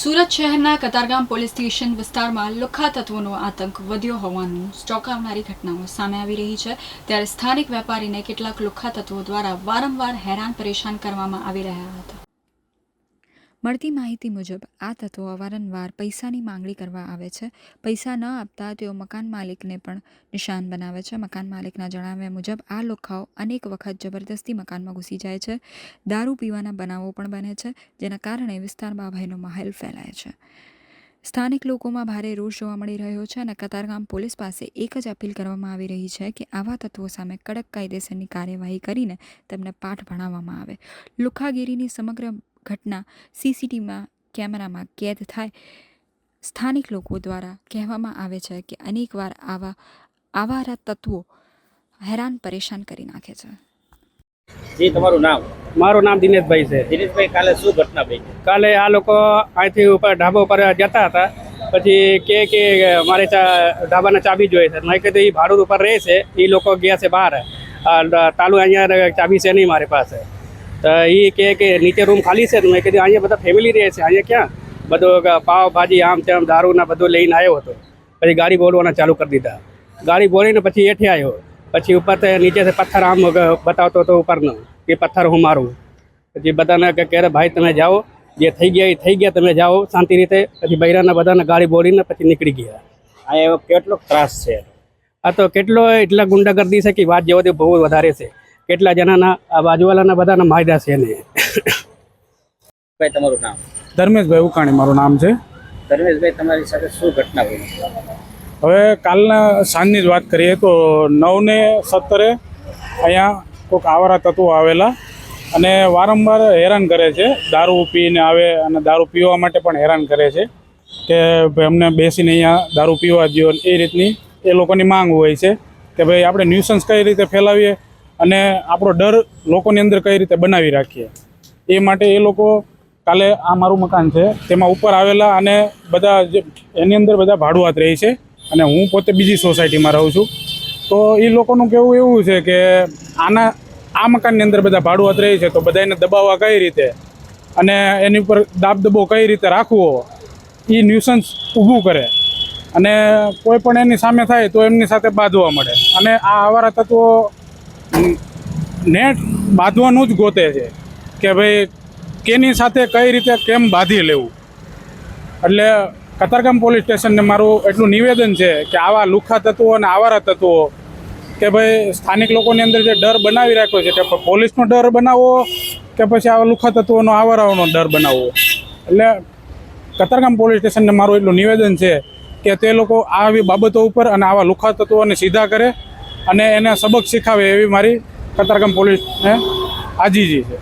સુરત શહેરના Katargam police station વિસ્તારમાં લુખ્ખા તત્વોનો આતંક વધ્યો હોવાનું ચોંકાવનારી ઘટનાઓ સામે આવી રહી છે। ત્યારે સ્થાનિક વેપારીને કેટલાક લુખ્ખા તત્વો દ્વારા વારંવાર હેરાન પરેશાન કરવામાં આવી રહ્યા હતા। મળતી માહિતી મુજબ આ તત્વો અવારનવાર પૈસાની માંગણી કરવા આવે છે। પૈસા ન આપતા તેઓ મકાન માલિકને પણ નિશાન બનાવે છે। મકાન માલિકના જણાવ્યા મુજબ આ લુખ્ખાઓ અનેક વખત જબરદસ્તી મકાનમાં ઘૂસી જાય છે। દારૂ પીવાના બનાવો પણ બને છે, જેના કારણે વિસ્તારમાં ભયનો માહોલ ફેલાય છે। સ્થાનિક લોકોમાં ભારે રોષ જોવા મળી રહ્યો છે અને કતારગામ પોલીસ પાસે એક જ અપીલ કરવામાં આવી રહી છે કે આવા તત્વો સામે કડક કાયદેસરની કાર્યવાહી કરીને તેમને પાઠ ભણાવવામાં આવે। લુખ્ખાગીરીની સમગ્ર ઘટના સીસીટીવીમાં કેમેરામાં કેદ થાય। સ્થાનિક લોકો દ્વારા કહેવામાં આવે છે કે અનેકવાર આવારા તત્વો હેરાન પરેશાન કરી નાખે છે। જી, તમારું નામ? મારું નામ દિનેશભાઈ છે। દિનેશભાઈ, કાલે શું ઘટના બની? કાલે આ લોકો અહીંથી ઉપર ઢાબા ઉપર જતા હતા, પછી કે મારે ઢાબાના ચાબી જોઈએ છે। મેં કીધું એ ભાડું ઉપર રહે છે, એ લોકો ગયા છે બહાર, તાલું અહીંયા ચાબી છે નહીં મારી પાસે। તો એ કે નીચે રૂમ ખાલી છે। મેં કીધું અહીંયા બધા ફેમિલી રહે છે, અહીંયા ક્યાં બધું પાવ ભાજી આમ તેમ દારૂના બધું લઈને આવ્યો હતો। પછી ગાડી બોલવાના ચાલુ કરી દીધા। ગાડી બોલીને પછી એઠે આવ્યો, પછી ઉપર નીચેથી પથ્થર આમ બતાવતો હતો ઉપરનો કે પથ્થર હું મારું। પછી બધાને કહે ભાઈ તમે જાઓ, જે થઈ ગયા એ થઈ ગયા, તમે જાઓ શાંતિ રીતે। પછી બૈરાના બધાને ગાડી બોલીને પછી નીકળી ગયા। અહીંયા કેટલો ત્રાસ છે? આ તો એટલા ગુંડાગર્દી છે કે વાત જેવો તે બહુ વધારે છે। કેટલા જણાના આ બાજુવાલાના બધાના માયદા છે ને। ભાઈ, તમારું નામ? ધર્મેશભાઈ ઉકાણી મારું નામ છે। ધર્મેશભાઈ, તમારી સાથે શું ઘટના બની? હવે કાલના સાંજની જ વાત કરીએ તો 9:17 અહીંયા કોઈક આવારા તત્વો આવેલા અને વારંવાર હેરાન કરે છે। દારૂ પીને આવે અને દારૂ પીવા માટે પણ હેરાન કરે છે કે ભાઈ અમને બેસીને અહીંયા દારૂ પીવા દો। એ રીતની એ લોકોની માંગ હોય છે કે ભાઈ આપણે ન્યુસન્સ કઈ રીતે ફેલાવીએ અને આપણો ડર લોકોની અંદર કઈ રીતે બનાવી રાખીએ। એ માટે એ લોકો કાલે આ મારું મકાન છે તેમાં ઉપર આવેલા અને બધા એની અંદર બધા ભાડુઆત રહી છે અને હું પોતે બીજી સોસાયટીમાં રહું છું। તો એ લોકોનું કહેવું એવું છે કે આ મકાનની અંદર બધા ભાડુઆત રહી છે, તો બધાને દબાવવા કઈ રીતે અને એની ઉપર દાબદબો કઈ રીતે રાખવો, એ ન્યુસન્સ ઊભું કરે અને કોઈ પણ એની સામે થાય તો એમની સાથે બાંધવા મળે। અને આ આવારા તત્વો નેટ બાંધવાનું જ ગોતે છે કે ભાઈ કેની સાથે કઈ રીતે કેમ બાંધી લેવું। એટલે કતારગામ પોલીસ સ્ટેશનને મારું એટલું નિવેદન છે કે આવા લુખ્ખા તત્વો અને આવારા તત્વો કે ભાઈ સ્થાનિક લોકોની અંદર જે ડર બનાવી રાખ્યો છે કે પોલીસનો ડર બનાવવો કે પછી આવા લુખ્ખા તત્વોનો આવારાઓનો ડર બનાવવો। એટલે કતારગામ પોલીસ સ્ટેશનને મારું એટલું નિવેદન છે કે તે લોકો આવી બાબતો ઉપર અને આવા લુખ્ખા તત્વોને સીધા કરે અને એને સબક શીખાવે એવી મારી કતારગામ પોલીસને આજીજી છે।